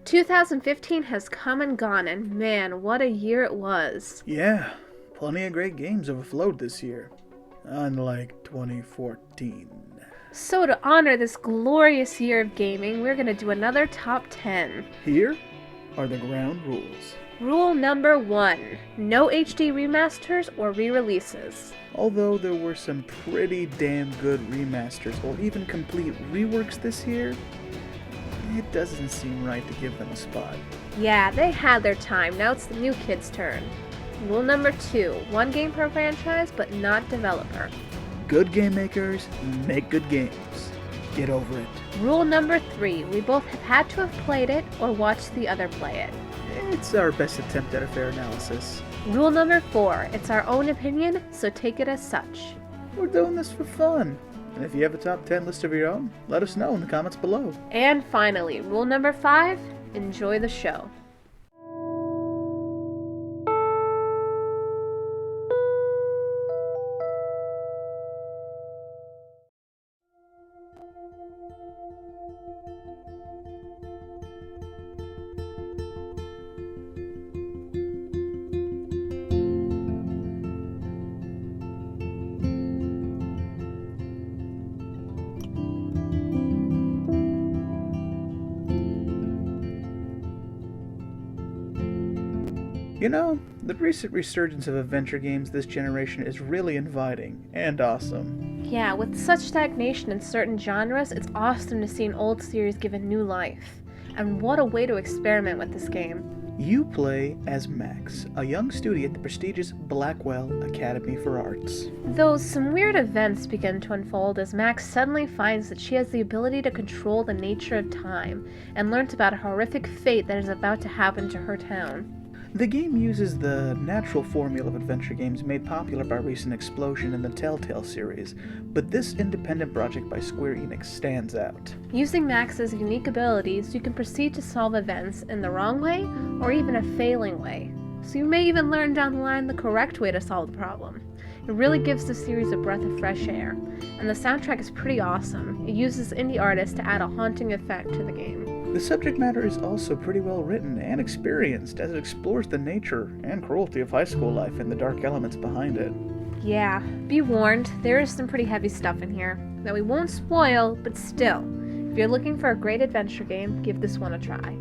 2015 has come and gone, and man, what a year it was. Yeah, plenty of great games overflowed this year, unlike 2014. So to honor this glorious year of gaming, we're going to do another top 10. Here are the ground rules. Rule number 1, no HD remasters or re-releases. Although there were some pretty damn good remasters or even complete reworks this year, it doesn't seem right to give them a spot. Yeah, they had their time, now it's the new kids' turn. Rule number 2, one game per franchise, but not developer. Good game makers make good games. Get over it. Rule number 3, we both have had to have played it or watched the other play it. It's our best attempt at a fair analysis. Rule number 4, it's our own opinion, so take it as such. We're doing this for fun. And if you have a top 10 list of your own, let us know in the comments below. And finally, rule number 5, enjoy the show. You know, the recent resurgence of adventure games this generation is really inviting and awesome. Yeah, with such stagnation in certain genres, it's awesome to see an old series given new life. And what a way to experiment with this game. You play as Max, a young student at the prestigious Blackwell Academy for Arts. Though some weird events begin to unfold as Max suddenly finds that she has the ability to control the nature of time, and learns about a horrific fate that is about to happen to her town. The game uses the natural formula of adventure games made popular by recent explosion in the Telltale series, but this independent project by Square Enix stands out. Using Max's unique abilities, you can proceed to solve events in the wrong way, or even a failing way. So you may even learn down the line the correct way to solve the problem. It really gives the series a breath of fresh air, and the soundtrack is pretty awesome. It uses indie artists to add a haunting effect to the game. The subject matter is also pretty well written and experienced as it explores the nature and cruelty of high school life and the dark elements behind it. Yeah, be warned, there is some pretty heavy stuff in here that we won't spoil, but still, if you're looking for a great adventure game, give this one a try.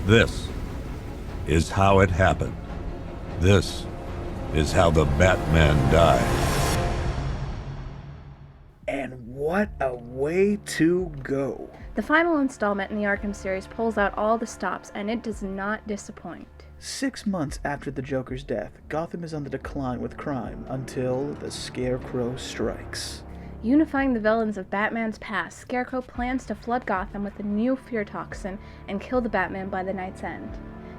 This is how it happened. This is how the Batman died. And what a way to go. The final installment in the Arkham series pulls out all the stops, and it does not disappoint. 6 months after the Joker's death, Gotham is on the decline with crime until the Scarecrow strikes. Unifying the villains of Batman's past, Scarecrow plans to flood Gotham with a new fear toxin and kill the Batman by the night's end,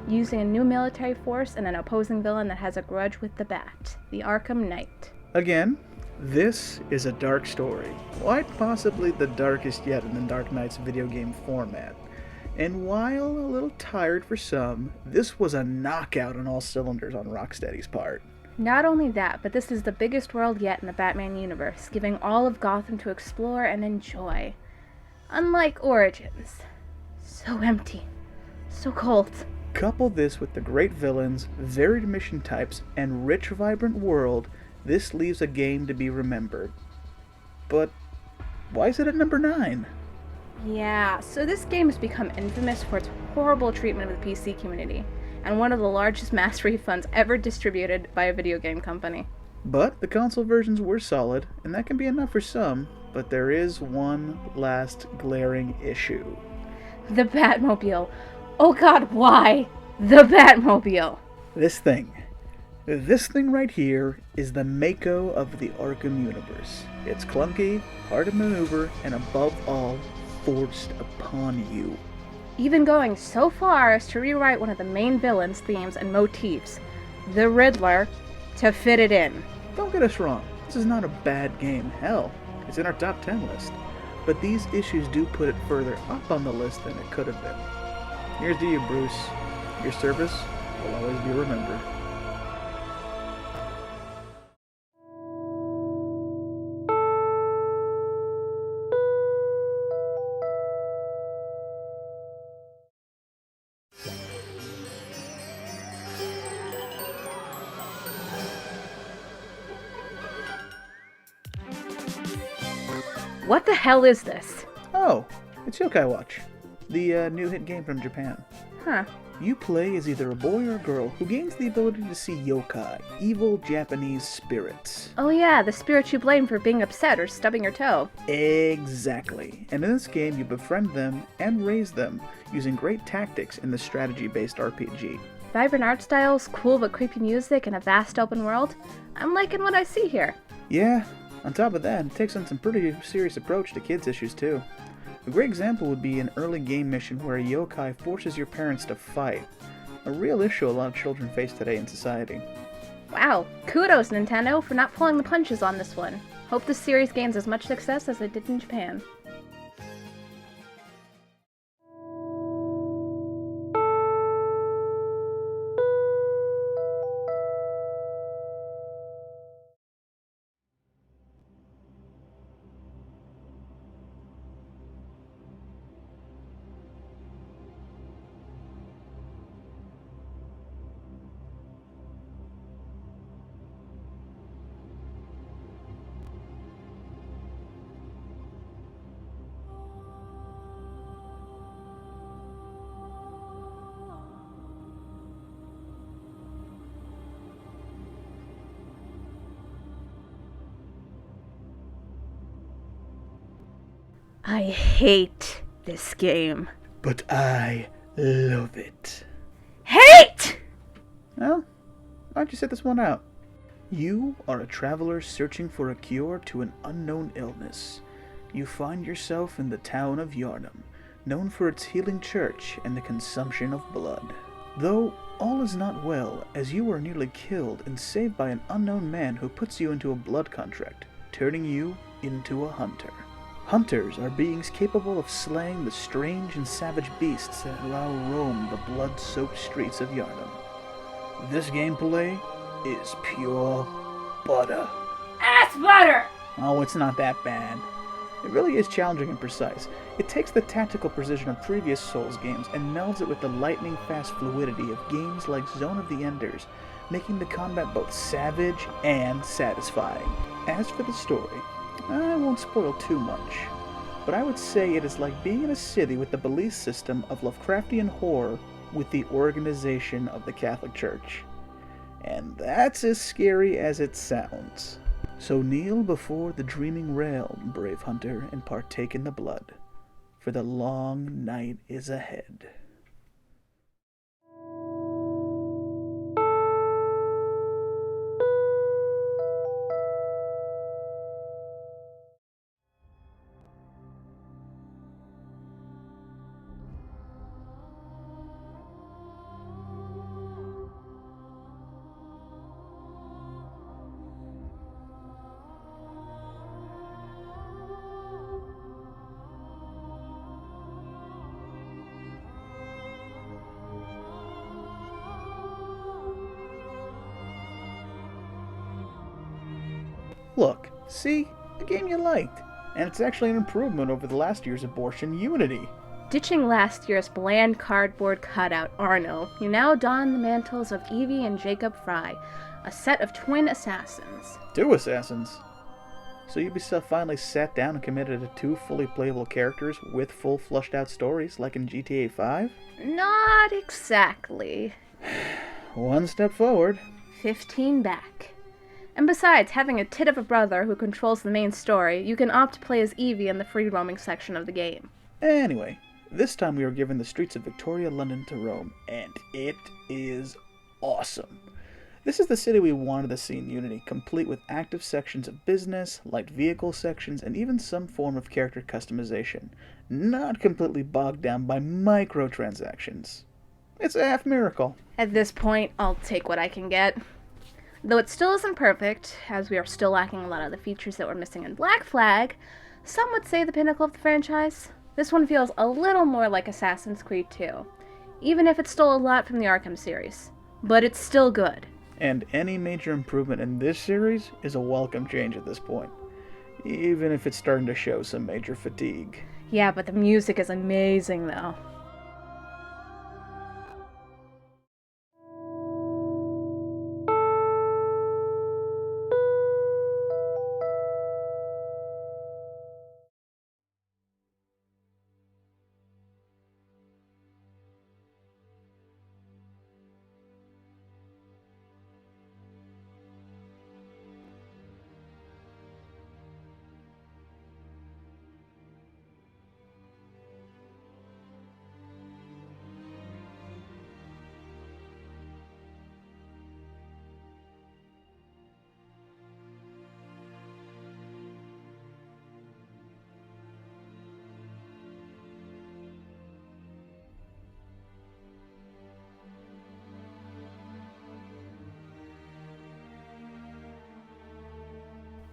using a new military force and an opposing villain that has a grudge with the Bat, the Arkham Knight. Again, this is a dark story, quite possibly the darkest yet in the Dark Knight's video game format. And while a little tired for some, this was a knockout on all cylinders on Rocksteady's part. Not only that, but this is the biggest world yet in the Batman universe, giving all of Gotham to explore and enjoy. Unlike Origins. So empty. So cold. Couple this with the great villains, varied mission types, and rich, vibrant world, this leaves a game to be remembered. But why is it at number 9? Yeah, so this game has become infamous for its horrible treatment of the PC community, and one of the largest mass refunds ever distributed by a video game company. But the console versions were solid, and that can be enough for some, but there is one last glaring issue. The Batmobile. Oh god, why? The Batmobile. This thing right here is the Mako of the Arkham universe. It's clunky, hard to maneuver, and above all, forced upon you. Even going so far as to rewrite one of the main villain's themes and motifs, the Riddler, to fit it in. Don't get us wrong, this is not a bad game. Hell, it's in our top 10 list. But these issues do put it further up on the list than it could have been. Here's to you, Bruce. Your service will always be remembered. What the hell is this? Oh, it's Yokai Watch, the new hit game from Japan. Huh. You play as either a boy or a girl who gains the ability to see yokai, evil Japanese spirits. Oh yeah, the spirit you blame for being upset or stubbing your toe. Exactly. And in this game, you befriend them and raise them using great tactics in the strategy-based RPG. Vibrant art styles, cool but creepy music, and a vast open world. I'm liking what I see here. Yeah, on top of that, it takes on some pretty serious approach to kids' issues too. A great example would be an early game mission where a yokai forces your parents to fight. A real issue a lot of children face today in society. Wow, kudos Nintendo for not pulling the punches on this one. Hope this series gains as much success as it did in Japan. I hate this game. But I love it. Hate! Well, why don't you sit this one out? You are a traveler searching for a cure to an unknown illness. You find yourself in the town of Yharnam, known for its healing church and the consumption of blood. Though all is not well, as you are nearly killed and saved by an unknown man who puts you into a blood contract, turning you into a hunter. Hunters are beings capable of slaying the strange and savage beasts that now roam the blood-soaked streets of Yharnam. This gameplay is pure butter. Ass butter! Oh, it's not that bad. It really is challenging and precise. It takes the tactical precision of previous Souls games and melds it with the lightning-fast fluidity of games like Zone of the Enders, making the combat both savage and satisfying. As for the story, I won't spoil too much, but I would say it is like being in a city with the belief system of Lovecraftian horror with the organization of the Catholic Church. And that's as scary as it sounds. So kneel before the dreaming realm, brave hunter, and partake in the blood, for the long night is ahead. Look, see? A game you liked. And it's actually an improvement over the last year's abortion, Unity. Ditching last year's bland cardboard cutout, Arno, you now don the mantles of Evie and Jacob Fry, a set of twin assassins. 2 assassins. So Ubisoft finally sat down and committed to 2 fully playable characters with full flushed out stories like in GTA 5? Not exactly. 1 step forward. 15 back. And besides, having a tit of a brother who controls the main story, you can opt to play as Evie in the free-roaming section of the game. Anyway, this time we were given the streets of Victoria, London to roam, and it is awesome. This is the city we wanted to see in Unity, complete with active sections of business, light vehicle sections, and even some form of character customization, not completely bogged down by microtransactions. It's a half miracle. At this point, I'll take what I can get. Though it still isn't perfect, as we are still lacking a lot of the features that were missing in Black Flag, some would say the pinnacle of the franchise. This one feels a little more like Assassin's Creed 2, even if it stole a lot from the Arkham series. But it's still good. And any major improvement in this series is a welcome change at this point, even if it's starting to show some major fatigue. Yeah, but the music is amazing, though.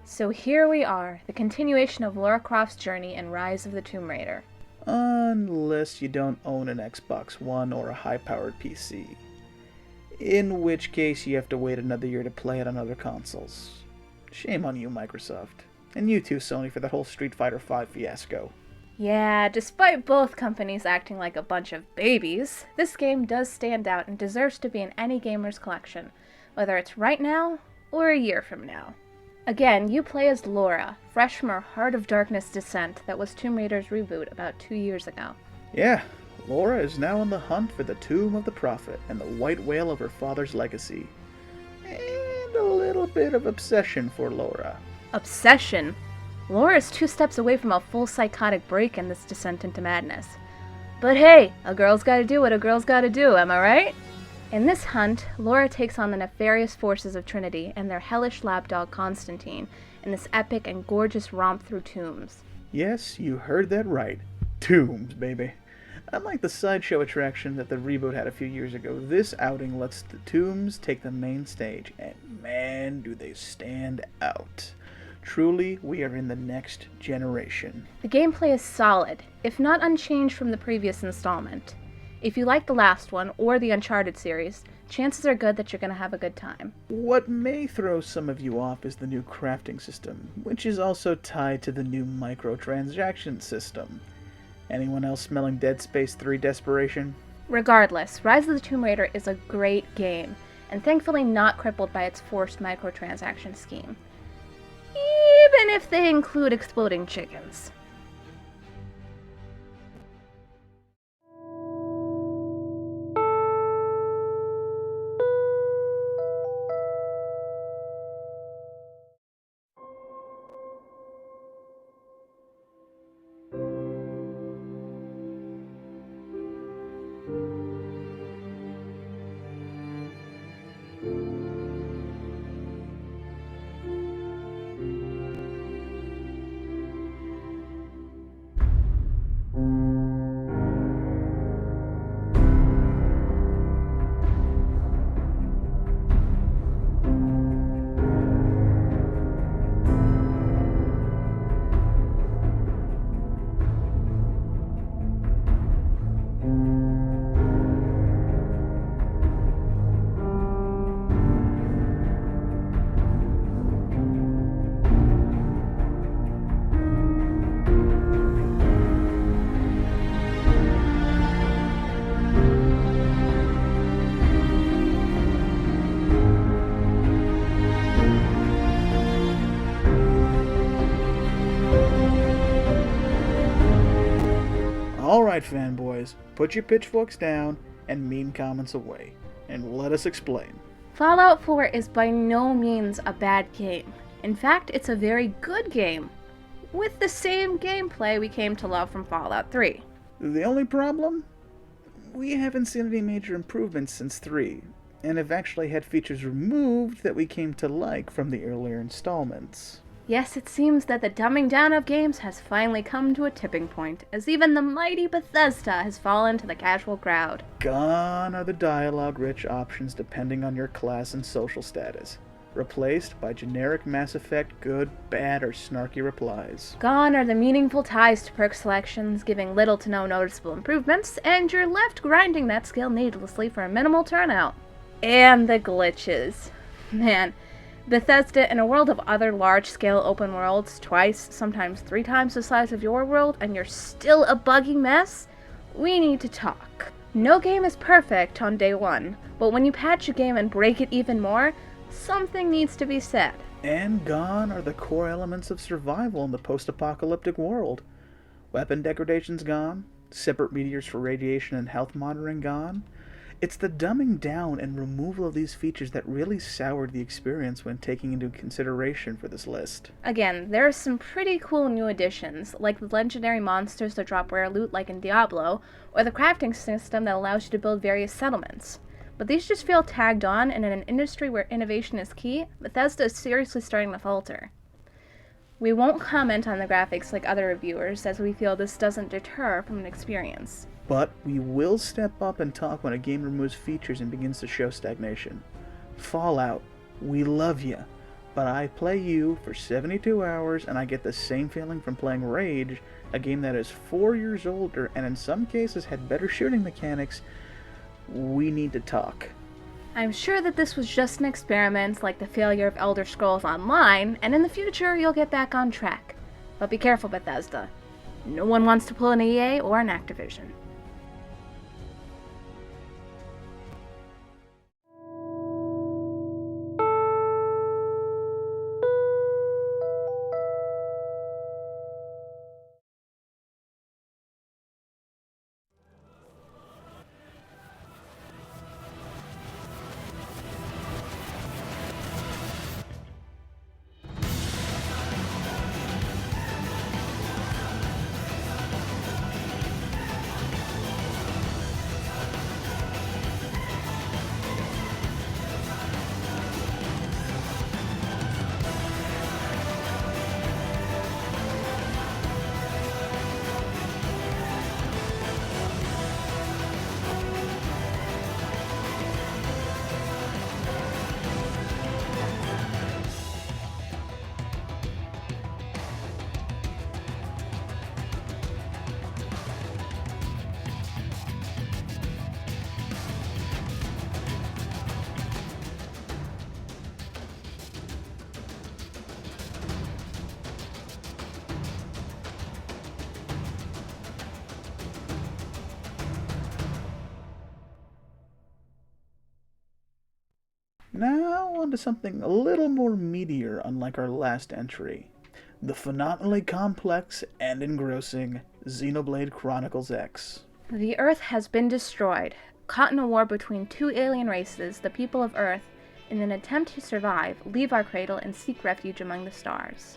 So here we are, the continuation of Lara Croft's journey in Rise of the Tomb Raider. Unless you don't own an Xbox One or a high-powered PC. In which case you have to wait another year to play it on other consoles. Shame on you, Microsoft. And you too, Sony, for that whole Street Fighter V fiasco. Yeah, despite both companies acting like a bunch of babies, this game does stand out and deserves to be in any gamer's collection, whether it's right now or a year from now. Again, you play as Laura, fresh from her Heart of Darkness descent that was Tomb Raider's reboot about 2 years ago. Yeah, Laura is now on the hunt for the Tomb of the Prophet and the white whale of her father's legacy. And a little bit of obsession for Laura. Obsession? Laura is 2 steps away from a full psychotic break in this descent into madness. But hey, a girl's gotta do what a girl's gotta do, am I right? In this hunt, Laura takes on the nefarious forces of Trinity and their hellish lapdog Constantine in this epic and gorgeous romp through tombs. Yes, you heard that right. Tombs, baby. Unlike the sideshow attraction that the reboot had a few years ago, this outing lets the tombs take the main stage, and man, do they stand out. Truly, we are in the next generation. The gameplay is solid, if not unchanged from the previous installment. If you like the last one, or the Uncharted series, chances are good that you're going to have a good time. What may throw some of you off is the new crafting system, which is also tied to the new microtransaction system. Anyone else smelling Dead Space 3 desperation? Regardless, Rise of the Tomb Raider is a great game, and thankfully not crippled by its forced microtransaction scheme. Even if they include exploding chickens. Alright, fanboys, put your pitchforks down and mean comments away, and let us explain. Fallout 4 is by no means a bad game. In fact, it's a very good game, with the same gameplay we came to love from Fallout 3. The only problem? We haven't seen any major improvements since 3, and have actually had features removed that we came to like from the earlier installments. Yes, it seems that the dumbing down of games has finally come to a tipping point, as even the mighty Bethesda has fallen to the casual crowd. Gone are the dialogue-rich options depending on your class and social status, replaced by generic Mass Effect good, bad, or snarky replies. Gone are the meaningful ties to perk selections, giving little to no noticeable improvements, and you're left grinding that skill needlessly for a minimal turnout. And the glitches. Man, Bethesda, in a world of other large-scale open worlds, twice, sometimes 3 times the size of your world, and you're still a buggy mess? We need to talk. No game is perfect on day one, but when you patch a game and break it even more, something needs to be said. And gone are the core elements of survival in the post-apocalyptic world. Weapon degradation's gone, separate meteors for radiation and health monitoring gone. It's the dumbing down and removal of these features that really soured the experience when taking into consideration for this list. Again, there are some pretty cool new additions, like the legendary monsters that drop rare loot like in Diablo, or the crafting system that allows you to build various settlements. But these just feel tagged on, and in an industry where innovation is key, Bethesda is seriously starting to falter. We won't comment on the graphics like other reviewers, as we feel this doesn't deter from an experience. But we will step up and talk when a game removes features and begins to show stagnation. Fallout, we love ya, but I play you for 72 hours and I get the same feeling from playing Rage, a game that is 4 years older and in some cases had better shooting mechanics. We need to talk. I'm sure that this was just an experiment like the failure of Elder Scrolls Online, and in the future you'll get back on track. But be careful, Bethesda. No one wants to pull an EA or an Activision. Now on to something a little more meatier, unlike our last entry. The phenomenally complex and engrossing Xenoblade Chronicles X. The Earth has been destroyed, caught in a war between 2 alien races. The people of Earth, in an attempt to survive, leave our cradle and seek refuge among the stars.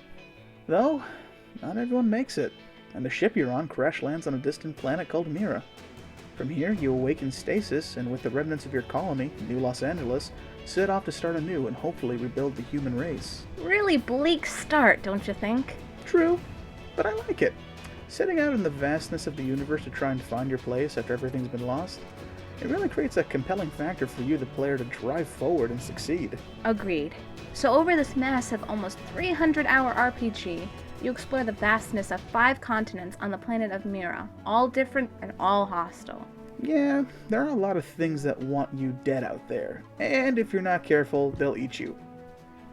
Though, not everyone makes it, and the ship you're on crash lands on a distant planet called Mira. From here, you awaken stasis, and with the remnants of your colony, New Los Angeles, set off to start anew and hopefully rebuild the human race. Really bleak start, don't you think? True, but I like it. Setting out in the vastness of the universe to try and find your place after everything's been lost, it really creates a compelling factor for you, the player, to drive forward and succeed. Agreed. So over this massive, almost 300-hour RPG, you explore the vastness of 5 continents on the planet of Mira, all different and all hostile. Yeah, there are a lot of things that want you dead out there, and if you're not careful, they'll eat you.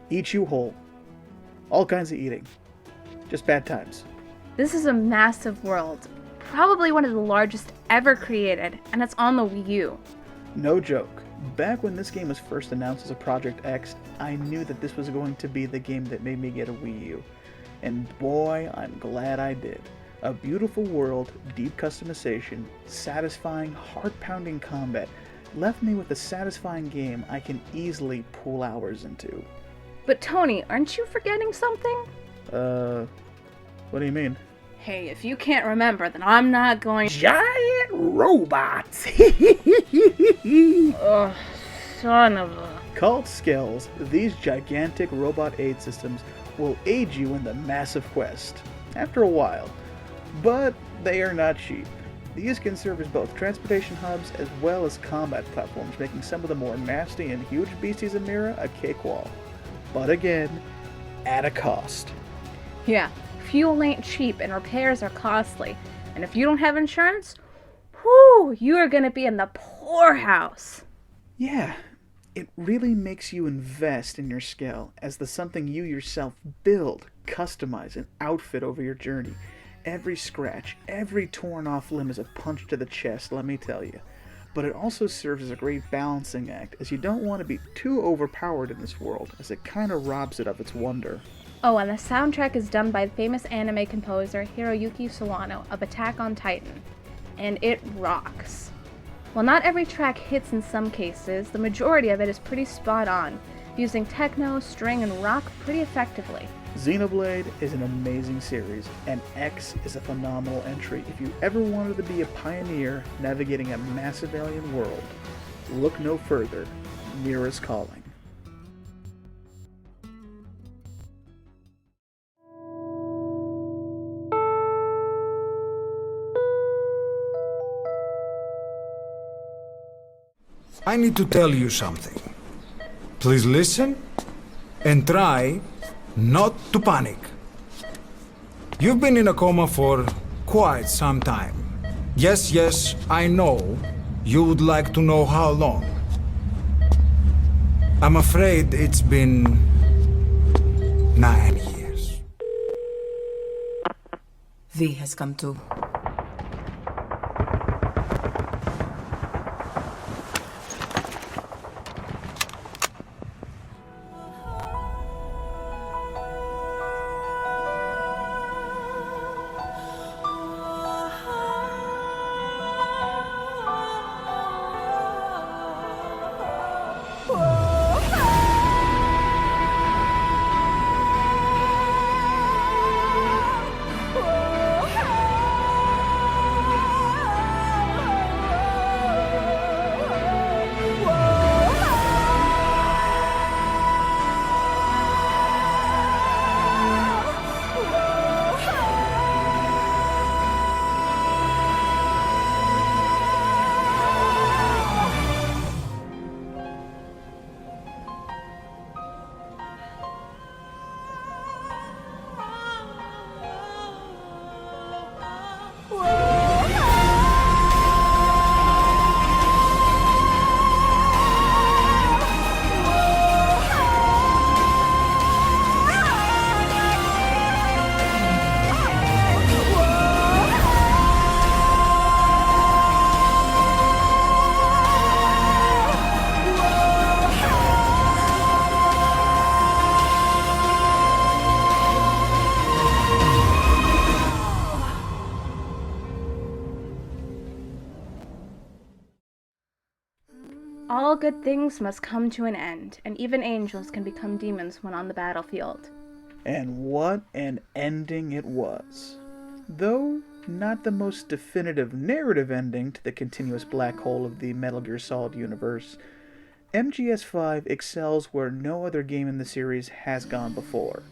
Eat you whole. All kinds of eating. Just bad times. This is a massive world, probably one of the largest ever created, and it's on the Wii U. No joke. Back when this game was first announced as a Project X, I knew that this was going to be the game that made me get a Wii U. And boy, I'm glad I did. A beautiful world, deep customization, satisfying, heart-pounding combat left me with a satisfying game I can easily pull hours into. But Tony, aren't you forgetting something? What do you mean? Hey, if you can't remember, then I'm not going... Giant robots! Ugh, son of a... Called Skells, these gigantic robot aid systems will aid you in the massive quest, after a while. But they are not cheap. These can serve as both transportation hubs as well as combat platforms, making some of the more nasty and huge beasties in Mira a cakewalk. But again, at a cost. Yeah, fuel ain't cheap and repairs are costly. And if you don't have insurance, whew, you are gonna be in the poorhouse. Yeah, it really makes you invest in your Skell as the something you yourself build, customize, and outfit over your journey. Every scratch, every torn off limb is a punch to the chest, let me tell you. But it also serves as a great balancing act, as you don't want to be too overpowered in this world, as it kind of robs it of its wonder. Oh, and the soundtrack is done by the famous anime composer Hiroyuki Sawano of Attack on Titan. And it rocks. While not every track hits in some cases, the majority of it is pretty spot on, using techno, string, and rock pretty effectively. Xenoblade is an amazing series, and X is a phenomenal entry if you ever wanted to be a pioneer navigating a massive alien world. Look no further, Mira's calling. I need to tell you something. Please listen and try not to panic. You've been in a coma for quite some time. Yes, I know you would like to know how long. I'm afraid it's been 9 years. V has come to. All good things must come to an end, and even angels can become demons when on the battlefield. And what an ending it was. Though not the most definitive narrative ending to the continuous black hole of the Metal Gear Solid universe, MGS5 excels where no other game in the series has gone before,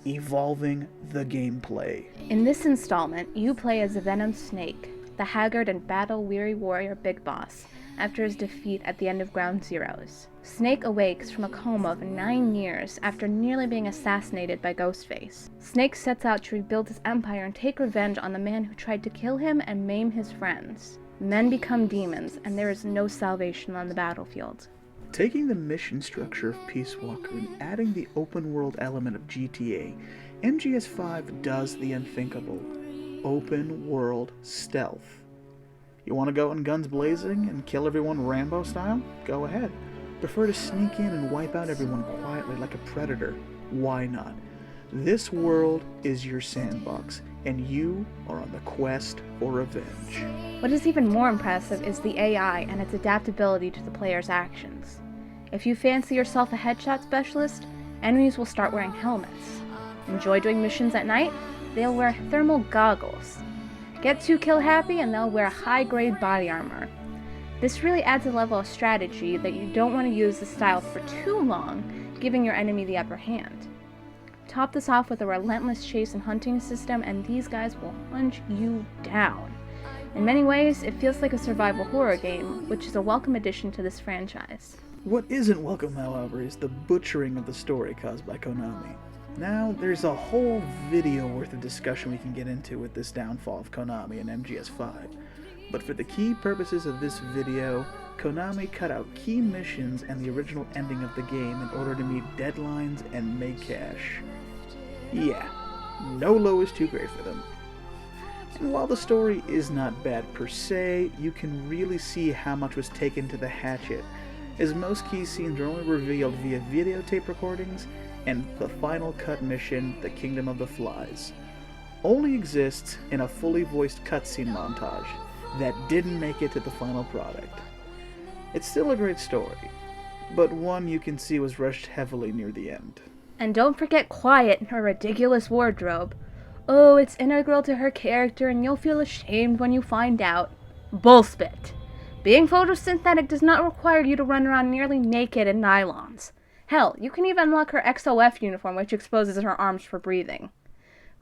evolving the gameplay. In this installment, you play as Venom Snake, the haggard and battle-weary warrior Big Boss, after his defeat at the end of Ground Zeroes. Snake awakes from a coma of 9 years after nearly being assassinated by Ghostface. Snake sets out to rebuild his empire and take revenge on the man who tried to kill him and maim his friends. Men become demons, and there is no salvation on the battlefield. Taking the mission structure of Peace Walker and adding the open world element of GTA, MGS5 does the unthinkable. Open world stealth. You want to go in guns blazing and kill everyone Rambo style? Go ahead. Prefer to sneak in and wipe out everyone quietly like a predator? Why not? This world is your sandbox. and you are on the quest for revenge. What is even more impressive is the AI and its adaptability to the player's actions. If you fancy yourself a headshot specialist, enemies will start wearing helmets. Enjoy doing missions at night? They'll wear thermal goggles. Get too kill happy and they'll wear high-grade body armor. This really adds a level of strategy that you don't want to use the style for too long, giving your enemy the upper hand. Top this off with a relentless chase and hunting system, and these guys will hunt you down. In many ways, it feels like a survival horror game, which is a welcome addition to this franchise. What isn't welcome, however, is the butchering of the story caused by Konami. Now, there's a whole video worth of discussion we can get into with this downfall of Konami and MGS5. But for the key purposes of this video, Konami cut out key missions and the original ending of the game in order to meet deadlines and make cash. Yeah, no low is too great for them. And while the story is not bad per se, you can really see how much was taken to the hatchet, as most key scenes are only revealed via videotape recordings, and the final cut mission, The Kingdom of the Flies, only exists in a fully voiced cutscene montage that didn't make it to the final product. It's still a great story, but one you can see was rushed heavily near the end. And don't forget Quiet and her ridiculous wardrobe. Oh, it's integral to her character and you'll feel ashamed when you find out. Bullspit. Being photosynthetic does not require you to run around nearly naked in nylons. Hell, you can even unlock her XOF uniform, which exposes her arms for breathing.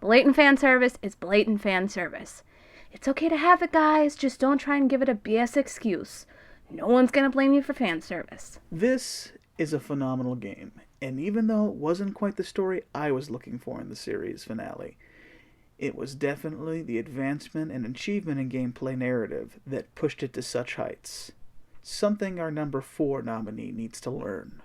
Blatant fan service is blatant fan service. It's okay to have it, guys, just don't try and give it a BS excuse. No one's gonna blame you for fan service. This is a phenomenal game, and even though it wasn't quite the story I was looking for in the series finale, it was definitely the advancement and achievement in gameplay narrative that pushed it to such heights. Something our number 4 nominee needs to learn.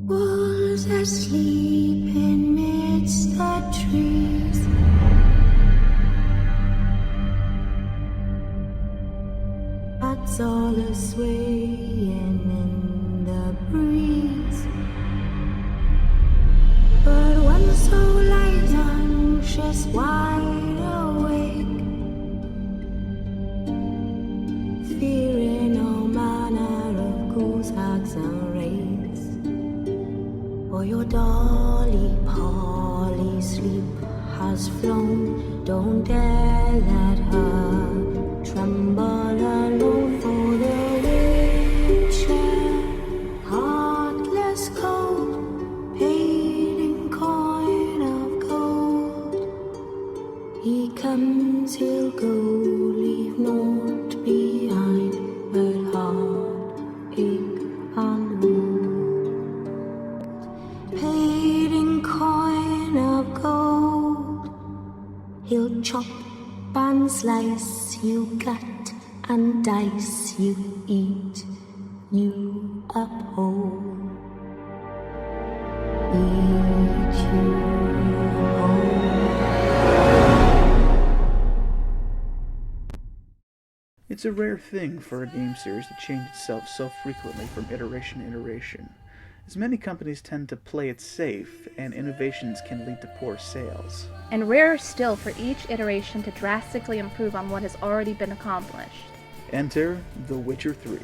Wolves asleep amidst the trees. Bats all a swaying in the breeze. But one soul lies anxious, wide awake, fearing all manner of ghouls, hags, and wraiths. For your dolly Polly sleep has flown. Don't dare let her tremble alone. For the witcher, heartless cold, paid in coin of gold. He comes, he'll go, leave naught behind but heartache and woe. Paid in coin of gold, he'll chop and slice you, gut and dice you, eat you up whole, eat you whole. It's a rare thing for a game series to change itself so frequently from iteration to iteration, as many companies tend to play it safe, and innovations can lead to poor sales. And rarer still for each iteration to drastically improve on what has already been accomplished. Enter The Witcher 3,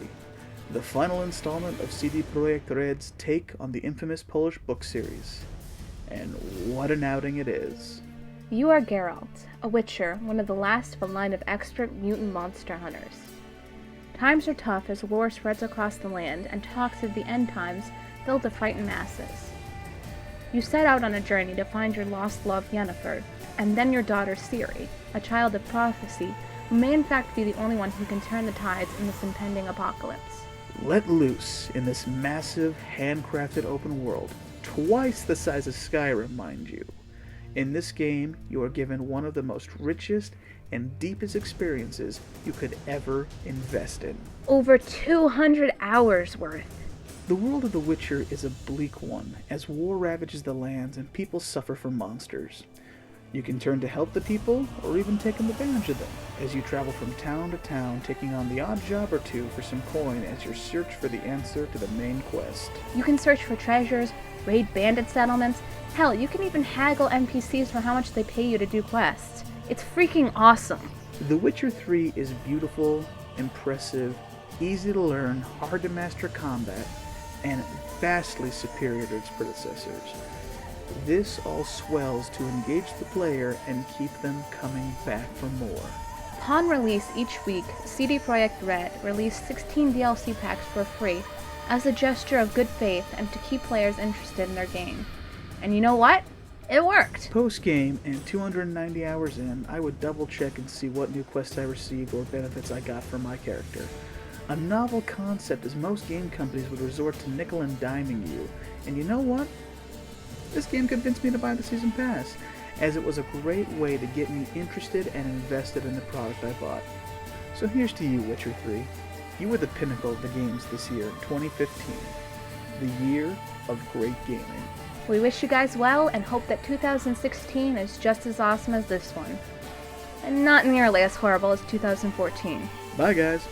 the final installment of CD Projekt Red's take on the infamous Polish book series. And what an outing it is. You are Geralt, a witcher, one of the last of a line of expert mutant monster hunters. Times are tough as war spreads across the land and talks of the end times fill to frighten masses. You set out on a journey to find your lost love Yennefer, and then your daughter Ciri, a child of prophecy, who may in fact be the only one who can turn the tides in this impending apocalypse. Let loose in this massive, handcrafted open world, twice the size of Skyrim, mind you. In this game, you are given one of the most richest and deepest experiences you could ever invest in. Over 200 hours worth. The world of The Witcher is a bleak one, as war ravages the lands and people suffer from monsters. You can turn to help the people, or even take advantage of them, as you travel from town to town, taking on the odd job or two for some coin as you search for the answer to the main quest. You can search for treasures, raid bandit settlements. Hell, you can even haggle NPCs for how much they pay you to do quests. It's freaking awesome. The Witcher 3 is beautiful, impressive, easy to learn, hard to master combat, and vastly superior to its predecessors. This all swells to engage the player and keep them coming back for more. Upon release each week, CD Projekt Red released 16 DLC packs for free as a gesture of good faith and to keep players interested in their game. And you know what? It worked! Post-game, and 290 hours in, I would double-check and see what new quests I received or benefits I got for my character. A novel concept, as most game companies would resort to nickel and diming you. And you know what? This game convinced me to buy the Season Pass, as it was a great way to get me interested and invested in the product I bought. So here's to you, Witcher 3. You were the pinnacle of the games this year, 2015. The year of great gaming. We wish you guys well and hope that 2016 is just as awesome as this one. And not nearly as horrible as 2014. Bye, guys.